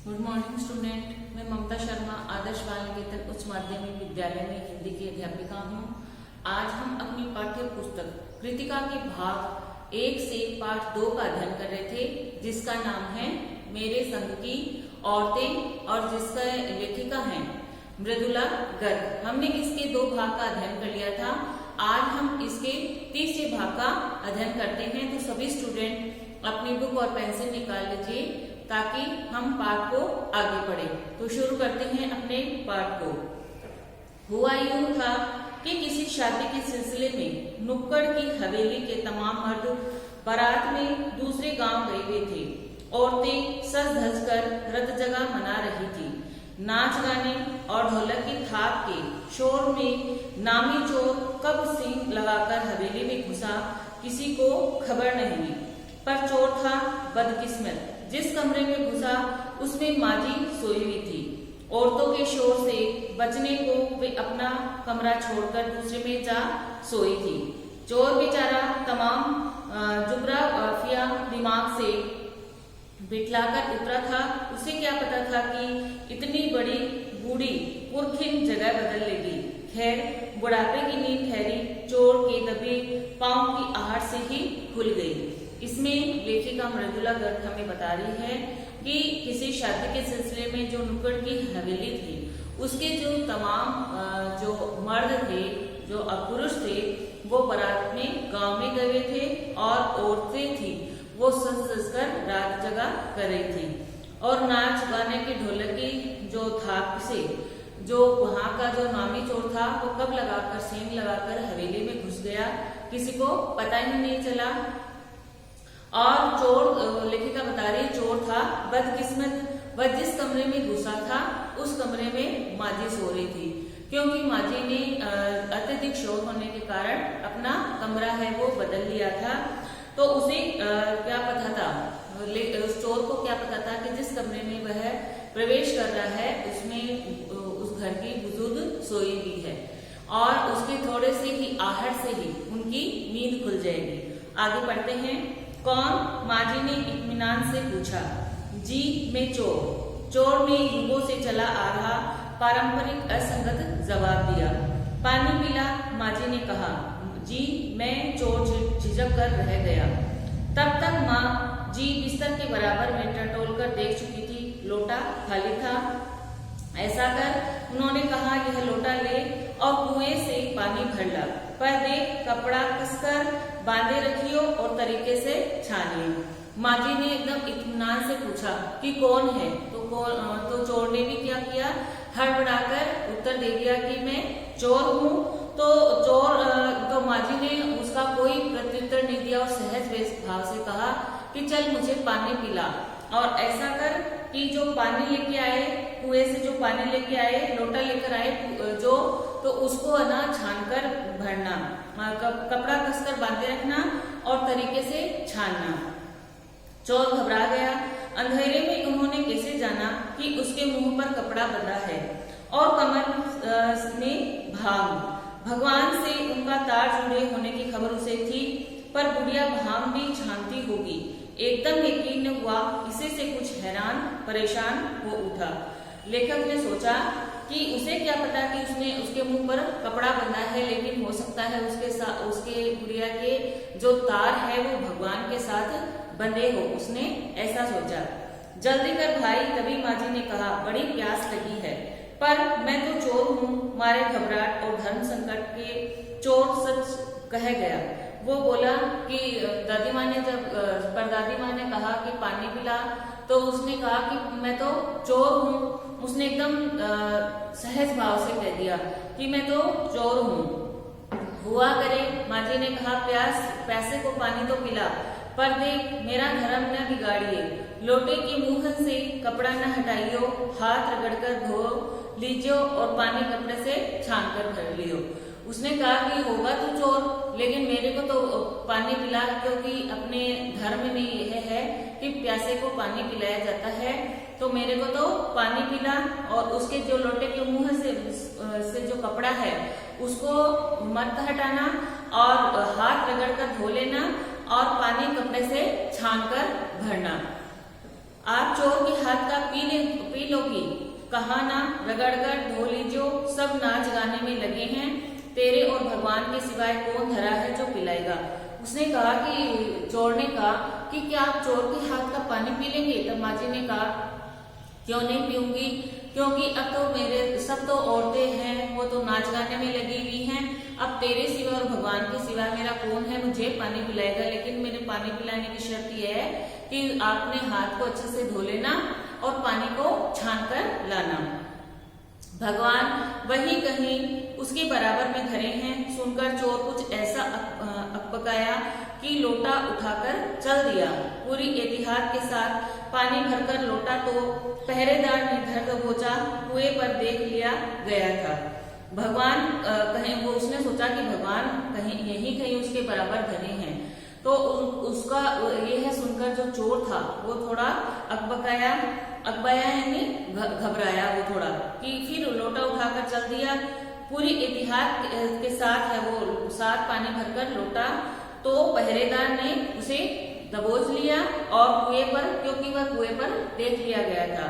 Good morning student, मैं ममता शर्मा आदर्श बाल निकेतन उच्च माध्यमिक विद्यालय में हिंदी की अध्यापिका हूँ। आज हम अपनी पाठ्य पुस्तक कृतिका के भाग 1 से पाठ 2 का अध्ययन कर रहे थे, जिसका नाम है मेरे संग की औरतें और जिसका लेखिका है मृदुला गर्ग। हमने इसके 2 भाग का अध्ययन कर लिया था। आज हम इसके तीसरे भाग का अध्ययन करते हैं। तो सभी स्टूडेंट अपनी बुक और पेंसिल निकाल लीजिए ताकि हम पाठ को आगे पढ़ें। तो शुरू करते हैं अपने पाठ को। हुआ यूं था कि किसी शादी के सिलसिले में नुक्कड़ की हवेली के तमाम मर्द बारात में दूसरे गांव गए हुए थे। औरतें सज धज कर रत जगह मना रही थी। नाच गाने और ढोलक की थाप के शोर में नामी चोर कब सींग लगाकर हवेली में घुसा किसी को खबर नहीं। पर चोर था बदकिस्मत। जिस कमरे में घुसा उसमें माजी सोई हुई थी। औरतों के शोर से बचने को वे अपना कमरा छोड़कर दूसरे में जा सोई थी। चोर बेचारा तमाम जुगराफिया दिमाग से बिठलाकर उतरा था। उसे क्या पता था कि इतनी बड़ी बूढ़ी पुरखिन जगह बदल लेगी। खैर, बुढ़ापे की नींद ठहरी चोर के दबे पांव की आहट से ही खुल गई। इसमें लेखिका मृदुला गर्ग हमें बता रही है कि किसी शादी के सिलसिले में जो नुक्कड़ की हवेली थी, उसके जो तमाम जो मर्द थे, जो पुरुष थे, वो बारात में गांव में गए थे और औरतें थी वो सज सज कर रात जगह कर रही थी। और नाच गाने के ढोलक की जो थाप से जो वहां का जो नामी चोर था वो कब लगाकर सींग लगाकर हवेली में घुस गया, किसी को पता ही नहीं चला। और चोर, लेखिका बता रही, चोर था बदकिस्मत। वह जिस कमरे में घुसा था उस कमरे में माजी सो रही थी, क्योंकि माजी ने अत्यधिक शोर होने के कारण अपना कमरा है वो बदल लिया था। तो उसे क्या पता था, उस चोर को क्या पता था कि जिस कमरे में वह प्रवेश कर रहा है उसमें उस घर की बुजुर्ग सोई हुई है और उसके थोड़े से ही आहट से ही उनकी नींद खुल जाएगी। आगे पढ़ते हैं। कौन? माजी ने इत्मीनान से पूछा। जी, मैं चोर। चोर ने युगों से चला आ रहा पारंपरिक असंगत जवाब दिया। पानी पिला? माजी ने कहा। जी, मैं चोर झिझक कर रह गया। तब तक माँ जी बिस्तर के बराबर में टटोल कर देख चुकी थी। लोटा खाली था। ऐसा कर उन्होंने कहा, यह लोटा ले और कुएं से पानी भर ला, पर देख कपड़ा कसकर बांधे रखियो और तरीके से छानिए। माजी ने एकदम इत्मीनान से पूछा कि कौन है? तो चोर ने भी क्या किया, हड़बड़ाकर उत्तर दे दिया कि मैं चोर हूँ। तो माजी ने उसका कोई प्रत्युत्तर नहीं दिया और सहज भाव से कहा कि चल मुझे पानी पिला। और ऐसा कर कि जो पानी लेके आए, कुएं से जो पानी लेके आए, लोटा लेकर आए जो, तो उसको ना छानकर भरना, कपड़ा कसकर बांधे रखना और तरीके से छानना। चोर घबरा गया। अंधेरे में उन्होंने कैसे जाना कि उसके मुंह पर कपड़ा बंधा है और कमर में भांग। भगवान से उनका तार जुड़े होने की खबर उसे थी, पर बुढ़िया भांग भी छानती होगी। एकदम यकीन न हुआ। इसी से कुछ हैरान परेशान हो उठा। लेखक ने सोचा कि उसे क्या पता कि उसके मुंह पर कपड़ा बंधा है, लेकिन हो सकता है उसके बुढ़िया के जो तार है वो भगवान के साथ बंधे हो। उसने ऐसा सोचा। जल्दी कर भाई, तभी माजी ने कहा, बड़ी प्यास लगी है। पर मैं तो चोर हूँ। मारे घबराहट और धर्म संकट के चोर सच कह गया। वो बोला कि दादी माँ ने परदादी माँ ने कहा कि पानी पिला, तो उसने कहा कि मैं तो चोर हूँ। उसने एकदम सहज भाव से कह दिया कि मैं तो चोर हूँ। हुआ करे, माजी ने कहा, प्यासे को पानी तो पिला, पर देख मेरा धर्म न बिगाड़िए। लोटे के मुंह से कपड़ा न हटाइयो, हाथ रगड़कर धो लीजियो और पानी कपड़े से छान कर भर लियो। उसने कहा कि होगा तू चोर, लेकिन मेरे को तो पानी पिला, क्योंकि अपने धर्म में यह है कि प्यासे को पानी पिलाया जाता है। तो मेरे को तो पानी पिला और उसके जो लोटे के मुंह से जो कपड़ा है उसको मत हटाना और हाथ रगड़ कर धो लेना और पानी कपड़े से छान कर भरना। आप चोर के हाथ का पी लो की, कहा ना रगड़कर धो लीजो, सब नाच गाने में लगे हैं, तेरे और भगवान के सिवाय कौन धरा है जो पिलाएगा। उसने कहा कि चोर ने कहा कि क्या आप चोर के हाथ का पानी पी लेंगे। तब माँ जी ने कहा क्यों नहीं पीऊंगी, क्योंकि अब तो मेरे सब तो औरतें हैं, वो तो नाच गाने में लगी हुई हैं, अब तेरे सिवा और भगवान के सिवा मेरा कौन है मुझे पानी पिलाएगा। लेकिन मेरे पानी पिलाने की शर्त यह है कि आपने हाथ को अच्छे से धो लेना और पानी को छान कर लाना। भगवान वही कहीं उसके बराबर में धरे हैं। सुनकर चोर कुछ ऐसा अकबकाया कि लोटा उठाकर चल दिया। पूरी एहतियात के साथ पानी भरकर लोटा तो पहरेदार ने धर दबोचा कुएं पर देख लिया गया था। भगवान कहीं वो उसने सोचा कि भगवान कहीं उसके बराबर धरे हैं। तो उसका ये है सुनकर जो चोर था वो थोड़ा अकबकाया यानी घबराया वो थोड़ा, कि फिर लोटा उठाकर चल दिया। पूरी एहतियात के साथ है वो साथ पानी भरकर लोटा तो पहरेदार ने उसे दबोच लिया और कुएं पर, क्योंकि वह कुएं पर देख लिया गया था।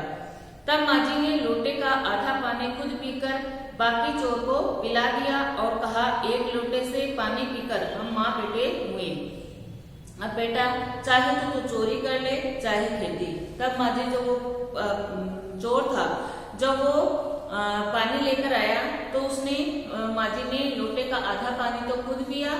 तब माजी ने लोटे का आधा पानी खुद पीकर बाकी चोर को पिला दिया और कहा, एक लोटे से पानी पीकर हम माँ बेटे हुए, अब बेटा चाहे तो चोरी कर ले चाहे खेती। तब माजी जो वो चोर था जब वो पानी लेकर आया तो उसने माजी ने लोटे का आधा पानी तो खुद पिया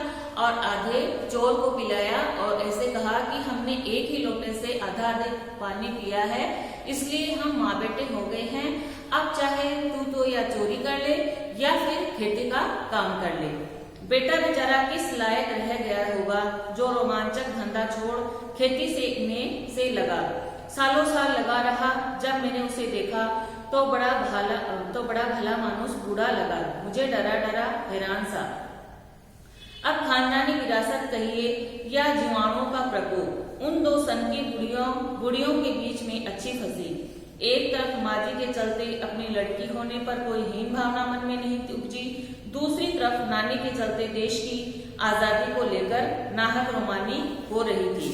और आधे चोर को पिलाया और ऐसे कहा कि हमने एक ही लोटे से आधा पानी पिया है, इसलिए हम माँ बेटे हो गए हैं, अब चाहे तू तो या चोरी कर ले या फिर खेती का काम कर ले। बेटा बेचारा किस लायक रह गया होगा जो रोमांचक धंधा छोड़ खेती से लगा। सालों साल लगा रहा। जब मैंने उसे देखा तो बड़ा भला मानुस बूढ़ा लगा, मुझे डरा हैरान सा। अब खानदानी विरासत कहिए या जीवाणुओं का प्रकोप उन दो सनकी बुढ़ियों के बीच में अच्छी फंसी। एक तरफ माजी के चलते अपनी लड़की होने पर कोई हीन भावना मन में नहीं उपजी, दूसरी तरफ नानी के चलते देश की आजादी को लेकर नाहक रोमानी हो रही थी।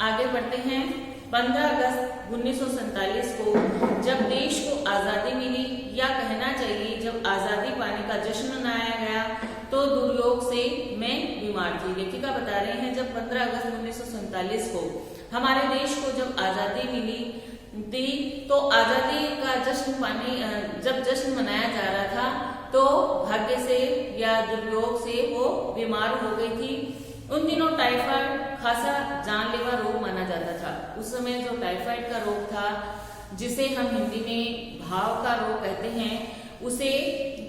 आगे बढ़ते हैं। 15 अगस्त 1947 को जब देश को आजादी मिली, या कहना चाहिए जब आजादी पाने का जश्न मनाया गया, तो दुर्योग से मैं बीमार थी। लेखिका बता रहे हैं जब 15 अगस्त 1947 को हमारे देश को जब आजादी मिली थी, तो आजादी का जब जश्न मनाया जा रहा था तो भाग्य से या दुर्योग से वो बीमार हो गई थी। उन दिनों टाइफाइड खासा जानलेवा रोग माना जाता था। उस समय जो टाइफाइड का रोग था, जिसे हम हिंदी में भाव का रोग कहते हैं, उसे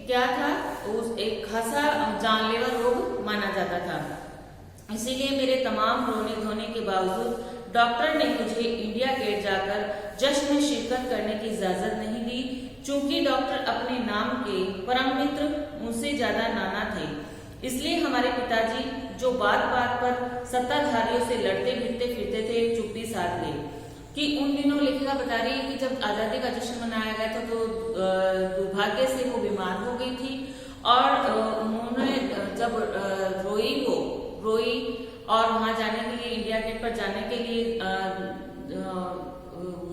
क्या था, उस एक खासा जानलेवा रोग माना जाता था। इसीलिए मेरे तमाम रोने धोने के बावजूद डॉक्टर ने मुझे इंडिया गेट जाकर जश्न में शिरकत करने की इजाजत नहीं दी, चूंकि डॉक्टर अपने नाम के परम मित्र मुझसे ज्यादा नाना थे। इसलिए हमारे पिताजी जो बात बात पर सत्ताधारियों से लड़ते भिड़ते फिरते थे, चुप्पी साध गए। कि उन दिनों लेखिका बता रही है कि जब आजादी का जश्न मनाया गया था तो दुर्भाग्य से वो बीमार हो गई थी और उन्होंने जब रोई और वहां जाने के लिए, इंडिया गेट पर जाने के लिए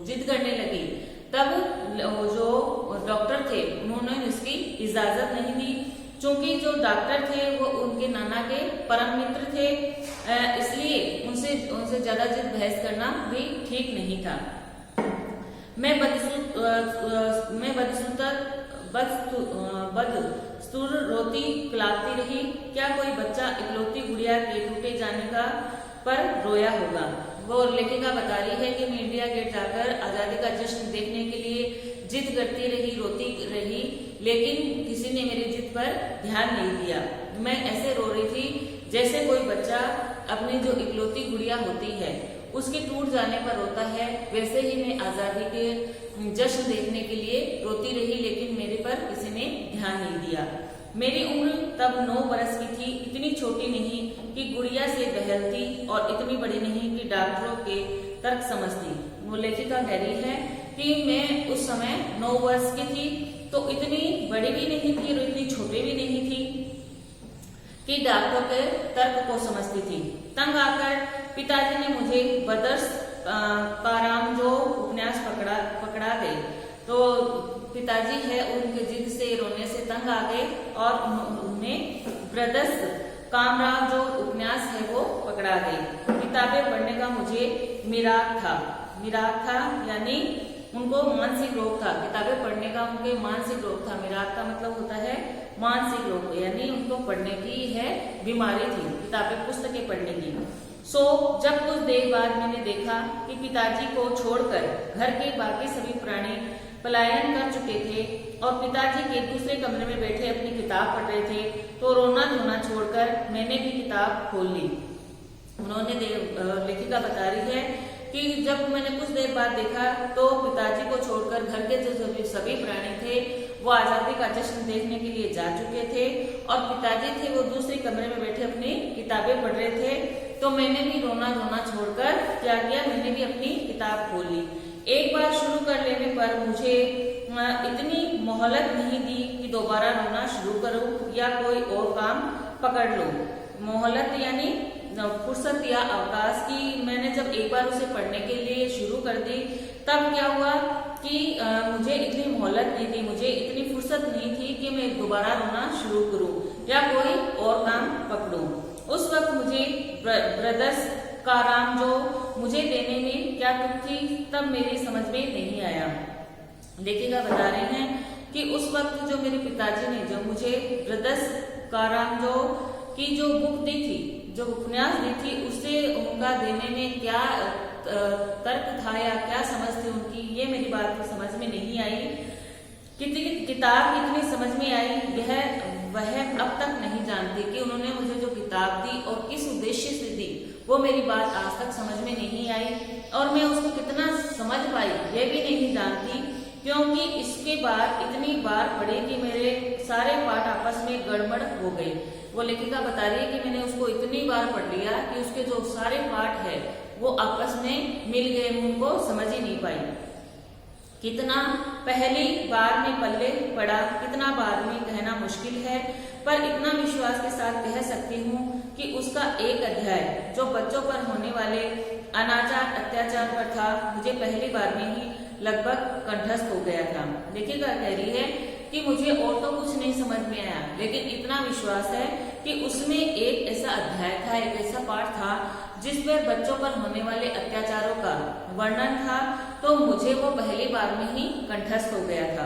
जिद करने लगी, तब जो डॉक्टर थे उन्होंने इसकी इजाजत नहीं दी, क्योंकि जो डॉक्टर थे वो उनके नाना के परम मित्र थे, इसलिए उनसे ज्यादा जिद बहस करना भी ठीक नहीं था। मैं बदस्तूर रोती पिलाती रही। क्या कोई बच्चा इकलौती गुड़िया के टूटे जाने का पर रोया होगा। वो लेखिका बता रही है कि मैं इंडिया गेट जाकर आजादी का जश्न देखने के लिए जिद करती रही, रोती रही, लेकिन किसी ने मेरी जिद पर ध्यान नहीं दिया। मैं ऐसे रो रही थी जैसे कोई बच्चा अपनी जो इकलौती गुड़िया होती है उसके टूट जाने पर रोता है, वैसे ही मैं आजादी के जश्न देखने के लिए रोती रही, लेकिन मेरे पर किसी ने ध्यान नहीं दिया। मेरी उम्र तब 9 बरस की थी, इतनी छोटी नहीं कि गुड़िया से बहलती और इतनी बड़ी नहीं कि डॉक्टरों के तर्क समझती। वो लेखिका कह रही है कि मैं उस समय 9 वर्ष की थी, तो इतनी बड़ी भी नहीं थी और इतनी छोटी भी नहीं थी कि डॉक्टरों के तर्क को समझती थी। तंग आकर पिताजी ने मुझे बदर्स काराम जो पिताजी है उनके जिद से रोने से तंग आ गए और उन्होंने ब्रदर्स कामराव जो उपन्यास है वो पकड़ा गई। किताबें पढ़ने का मुझे मिराग था यानी उनको मानसिक रोग था। किताबें पढ़ने का उनके मानसिक रोग था। मिराग का मतलब होता है मानसिक रोग, यानी उनको पढ़ने की है बीमारी थी, किताबें पुस्तकें पढ़ने की। जब कुछ देर बाद मैंने देखा कि पिताजी को छोड़कर घर के बाकी सभी प्राणी पलायन कर चुके थे और पिताजी के दूसरे कमरे में बैठे अपनी किताब पढ़ रहे थे, तो रोना धोना छोड़कर मैंने भी किताब खोल ली। उन्होंने लेखिका बता रही है कि जब मैंने कुछ देर बाद देखा तो पिताजी को छोड़कर घर के जो सभी प्राणी थे वो आजादी का जश्न देखने के लिए जा चुके थे और पिताजी थे वो दूसरे कमरे में बैठे अपनी किताबें पढ़ रहे थे। तो मैंने भी रोना धोना छोड़कर क्या किया, मैंने भी अपनी किताब खोल ली। एक बार शुरू कर लेने पर मुझे इतनी मोहलत नहीं दी कि दोबारा रोना शुरू करूं या कोई और काम पकड़ लूं। मोहलत यानी फुर्सत या अवकाश की। मैंने जब एक बार उसे पढ़ने के लिए शुरू कर दी तब क्या हुआ कि मुझे इतनी मोहलत नहीं थी, मुझे इतनी फुर्सत नहीं थी कि मैं दोबारा रोना शुरू करूं या कोई और काम पकड़ूं। उस वक्त मुझे ब्रदर्स का राम जो मुझे देने में क्या तुक थी तब मेरी समझ में नहीं आया। लेखिका बता रहे हैं कि उस वक्त जो मेरे पिताजी ने जो मुझे ब्रदर्स का राम जो की जो बुक दी थी, जो उपन्यास दी थी, उसे उनका देने में क्या तर्क था या क्या समझ थी उनकी, ये मेरी बात को समझ में नहीं आई। कितनी किताब कितनी समझ में आई वह अब तक नहीं जानती कि उन्होंने मुझे जो किताब दी और किस उद्देश्य से दी, वो मेरी बात आज तक समझ में नहीं आई और मैं उसको कितना समझ पाई ये भी नहीं जानती, क्योंकि इसके बाद इतनी बार पढ़े कि मेरे सारे पाठ आपस में गड़बड़ हो गए। वो लेखिका बता रही है कि मैंने उसको इतनी बार पढ़ लिया कि उसके जो सारे पाठ है वो आपस में मिल गए, उनको समझ ही नहीं पाई। कितना पहली बार में पल्ले पड़ा, कितना बार में कहना मुश्किल है, पर इतना विश्वास के साथ कह सकती हूँ कि उसका एक अध्याय जो बच्चों पर होने वाले अनाचार अत्याचार पर था, मुझे पहली बार में ही लगभग कंठस्थ हो गया था। लेखिका कह रही है कि मुझे और तो कुछ नहीं समझ में आया, लेकिन इतना विश्वास है कि उसमें एक ऐसा अध्याय था, एक ऐसा पाठ था जिसमें बच्चों पर होने वाले अत्याचारों का वर्णन था, तो मुझे वो पहली बार में ही कंठस्थ हो गया था।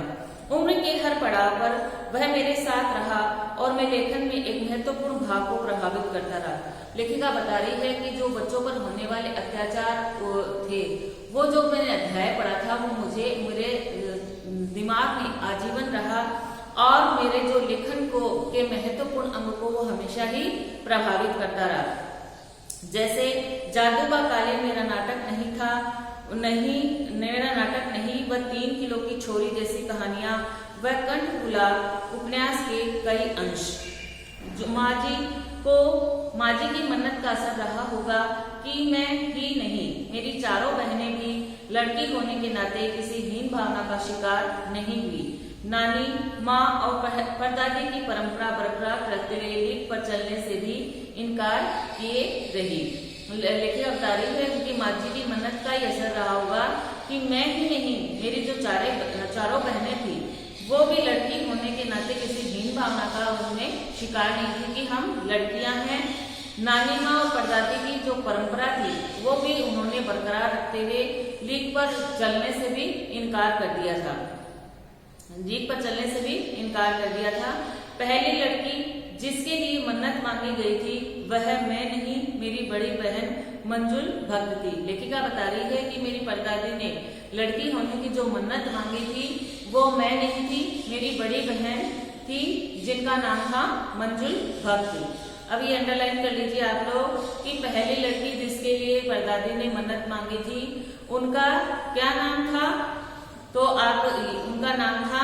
उम्र के हर पड़ाव पर वह मेरे साथ रहा और मैं लेखन में एक महत्वपूर्ण भाग को प्रभावित करता रहा। लेखिका बता रही है कि जो बच्चों पर होने वाले अत्याचार थे, वो जो मैंने अध्याय पढ़ा था वो मुझे मेरे दिमाग में आजीवन रहा और मेरे जो लेखन को के महत्वपूर्ण अंग को वो हमेशा ही प्रभावित करता रहा। जैसे जादूबा काले मेरा नाटक नहीं, वह 3 किलो की छोरी जैसी कहानियां, वह कंठफूला उपन्यास के कई अंश, जो माजी की मन्नत का असर रहा होगा कि मैं ही नहीं, मेरी चारों बहनें भी लड़की होने के नाते किसी हीन भावना का शिकार नहीं हुई। नानी, माँ और परदादी की परंपरा बरकरार रखते हुए लीक पर चलने से भी इनकार किए रही। लेखिका बता रही है उनकी माँ जी की मन्नत का ही असर रहा होगा कि मैं ही नहीं, मेरी जो चारों बहनें थी वो भी लड़की होने के नाते किसी हीन भावना का उन्होंने शिकार नहीं थी कि हम लड़कियां हैं। नानी माँ और परदादी की जो परंपरा थी वो भी उन्होंने बरकरार रखते हुए लीक पर चलने से भी इनकार कर दिया था। पहली लड़की जिसके लिए मन्नत मांगी गई थी वह मैं नहीं, मेरी बड़ी बहन मंजुल भक्त थी। लेखिका बता रही है कि मेरी परदादी ने लड़की होने की जो मन्नत मांगी थी वो मैं नहीं थी, मेरी बड़ी बहन थी जिनका नाम था मंजुल भक्त। अब ये अंडरलाइन कर लीजिए आप लोग कि पहली लड़की जिसके लिए परदादी ने मन्नत मांगी थी उनका क्या नाम था, तो आप उनका नाम था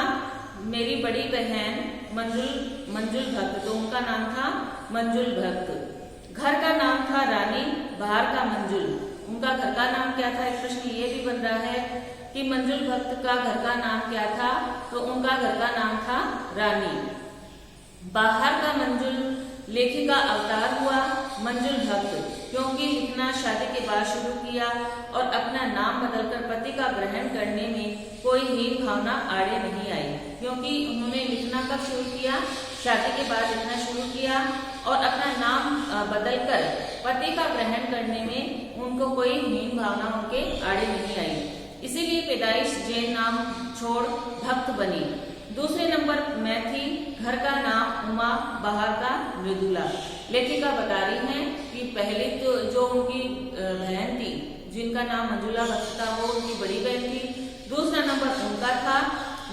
मेरी बड़ी बहन मंजुल भक्त, तो उनका नाम था मंजुल भक्त। घर का नाम था रानी, बाहर का मंजुल। उनका घर का नाम क्या था, एक प्रश्न ये भी बन रहा है कि मंजुल भक्त का घर का नाम क्या था, तो उनका घर का नाम था रानी। बाहर का मंजुल लेखिका अवतार हुआ मंजुल भक्त, क्योंकि लिखना शादी के बाद शुरू किया और अपना नाम बदलकर पति का ग्रहण करने में कोई हीन भावना आड़े नहीं आई, क्योंकि उन्होंने लिखना कब शुरू किया? शादी के बाद लिखना शुरू किया और अपना नाम बदलकर पति का ग्रहण करने में उनको कोई हीन भावना उनके आड़े नहीं आई। इसीलिए पैदाइश जैन नाम छोड़ भक्त बनी। दूसरे नंबर मैं थी, घर का नाम उमा, बाहर का मृदुला। लेखिका बता रही हैं कि पहले तो जो उनकी बहन थी जिनका नाम मंजुला भक्त था वो उनकी बड़ी बहन थी। दूसरा नंबर उनका था,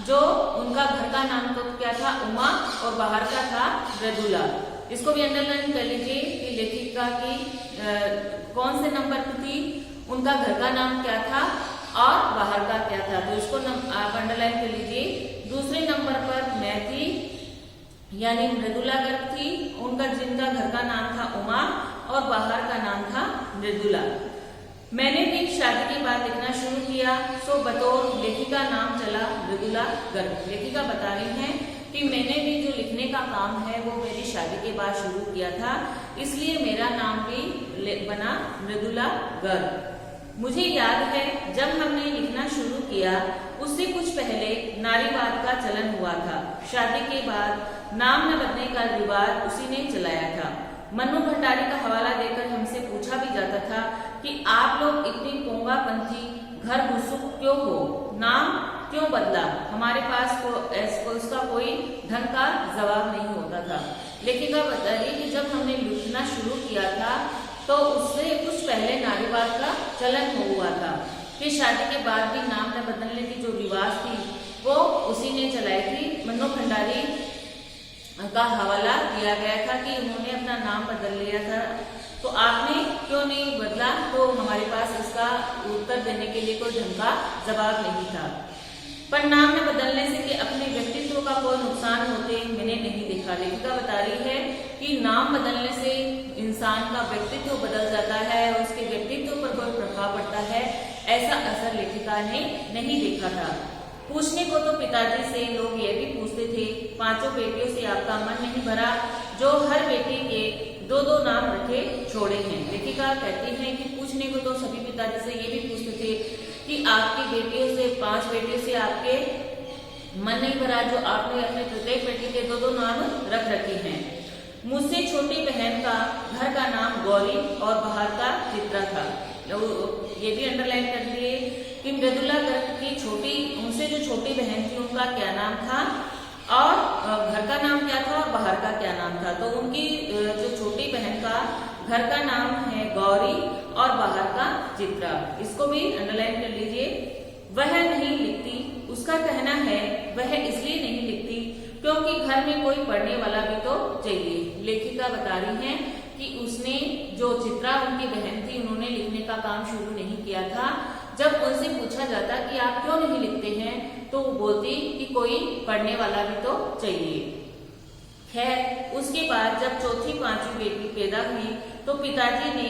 जो उनका घर का नाम तो क्या था? उमा, और बाहर का था मृदुला। इसको भी अंडरलाइन कर लीजिए कि लेखिका की कौन से नंबर पर थी, उनका घर का नाम क्या था और बाहर का क्या था, तो इसको आप अंडरलाइन कर लीजिए। दूसरे नंबर पर मैं थी यानी मृदुला गर्ग थी, उनका जिनका घर का नाम था उमा और बाहर का नाम था मृदुला। मैंने भी शादी के बाद लिखना शुरू किया, सो बतौर लेखिका नाम चला मृदुला गर्ग। लेखिका बता रही हैं कि मैंने भी जो लिखने का काम है वो मेरी शादी के बाद शुरू किया था, इसलिए मेरा नाम भी बना मृदुला गर्ग। मुझे याद है जब हमने लिखना शुरू किया उससे कुछ पहले नारीवाद का चलन हुआ था। शादी के बाद नाम न बदलने का रिवाज उसी ने चलाया था। मन्नू भंडारी का हवाला देकर हमसे पूछा भी जाता था कि आप लोग इतनी पोंगापंथी घर घुसुक क्यों हो, नाम क्यों बदला? हमारे पास उसका कोई ढंग का जवाब नहीं होता था। लेखिका बता रही कि जब हमने लिखना शुरू किया था तो उससे कुछ पहले नारीवाद का चलन हुआ था। फिर शादी के बाद भी नाम न बदलने की जो रिवाज थी वो उसी ने चलाई थी। मन्नू भंडारी का हवाला दिया गया था कि उन्होंने अपना नाम बदल लिया था, तो आपने क्यों नहीं बदला? तो हमारे पास इसका उत्तर देने के लिए कोई ढंग का जवाब नहीं था। पर नाम न बदलने से कि अपने व्यक्तित्व का कोई नुकसान होते मैंने नहीं देखा। लेखिका बता रही है कि नाम बदलने से इंसान का व्यक्तित्व बदल जाता है और उसके व्यक्तित्व पर कोई प्रभाव पड़ता है, ऐसा असर लेखिका ने नहीं देखा था। पूछने को तो पिताजी से लोग ये भी पूछते थे, 5 बेटियों से आपका मन नहीं भरा जो हर बेटी के 2-2 नाम रखे छोड़े हैं। लेखिका कहती है कि पूछने को तो सभी पिताजी से ये भी पूछते थे कि आपकी बेटियों से 5 बेटियों से आपके मन नहीं भरा जो आपने अपने प्रत्येक बेटी के 2-2 नाम रख रखे हैं। मुझसे छोटी बहन का घर का नाम गौरी और बाहर का चित्रा था। ये भी अंडरलाइन कर दिए कि मृदुला गर्ग की छोटी, उनसे जो छोटी बहन थी उनका क्या नाम था और घर का नाम क्या था और बाहर का क्या नाम था। तो उनकी जो छोटी बहन का घर का नाम है गौरी और बाहर का चित्रा। इसको भी अंडरलाइन कर लीजिए। वह नहीं लिखती, उसका कहना है वह इसलिए नहीं लिखती क्योंकि घर में कोई पढ़ने वाला भी तो चाहिए। लेखिका बता रही हैं कि उसने जो चित्रा उनकी बहन थी उन्होंने लिखने का काम शुरू नहीं किया था। जब उनसे पूछा जाता कि आप क्यों नहीं लिखते हैं तो वो बोलती कि कोई पढ़ने वाला भी तो चाहिए। खैर उसके बाद जब 4थी-5वीं बेटी पैदा हुई तो पिताजी ने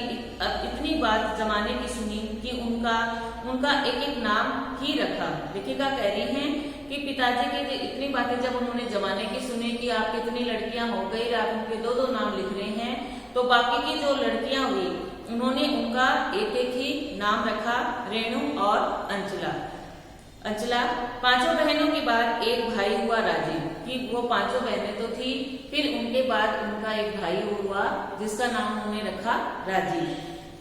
इतनी बात जमाने की सुनी कि उनका एक नाम ही रखा। लेखिका कह रही हैं कि पिताजी की इतनी बातें जब उन्होंने जमाने की सुनी कि आप कितनी लड़कियां हो गई, आप उनके 2-2 नाम लिख रहे हैं, तो बाकी की जो लड़कियां हुई उन्होंने उनका एक ही नाम रखा, रेणु और अंचला। 5 बहनों के बाद एक भाई हुआ राजीव, कि वो 5 बहनें तो थी, फिर उनके बाद उनका एक भाई हुआ जिसका नाम उन्होंने रखा राजीव।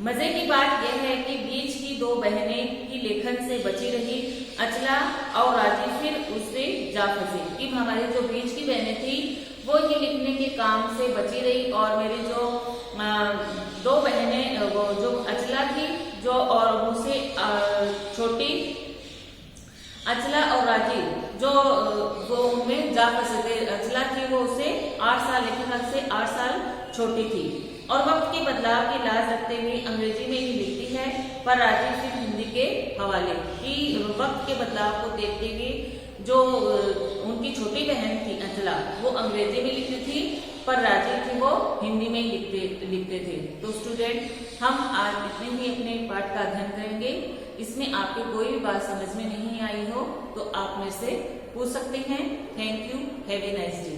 मजे की बात यह है कि बीच की 2 बहनें ही लेखन से बची रही, अंचला और राजीव फिर उससे जा फंसे। कि हमारी जो बीच की बहनें थी वो ही लिखने के काम से बची रही और मेरी जो 2 बहनें, वो जो अंचला थी जो और मुझसे छोटी अंचला और राजीव जो वो उनमें जा फंसे थे। अंचला थी वो उससे 8 साल, लेखिका से 8 साल छोटी थी और वक्त के बदलाव की लाज रखते हुए अंग्रेजी में ही लिखती है, पर राजीव सिर्फ हिंदी के हवाले। कि वक्त के बदलाव को देखते हुए जो उनकी छोटी बहन थी अंचला वो अंग्रेजी में लिखती थी, पर राजीव थी वो हिंदी में लिखते थे। तो स्टूडेंट हम आज इतने ही अपने पाठ का अध्ययन करेंगे। इसमें आपकी कोई भी बात समझ में नहीं आई हो तो आप मेरे से पूछ सकते हैं। Thank you, have a nice day.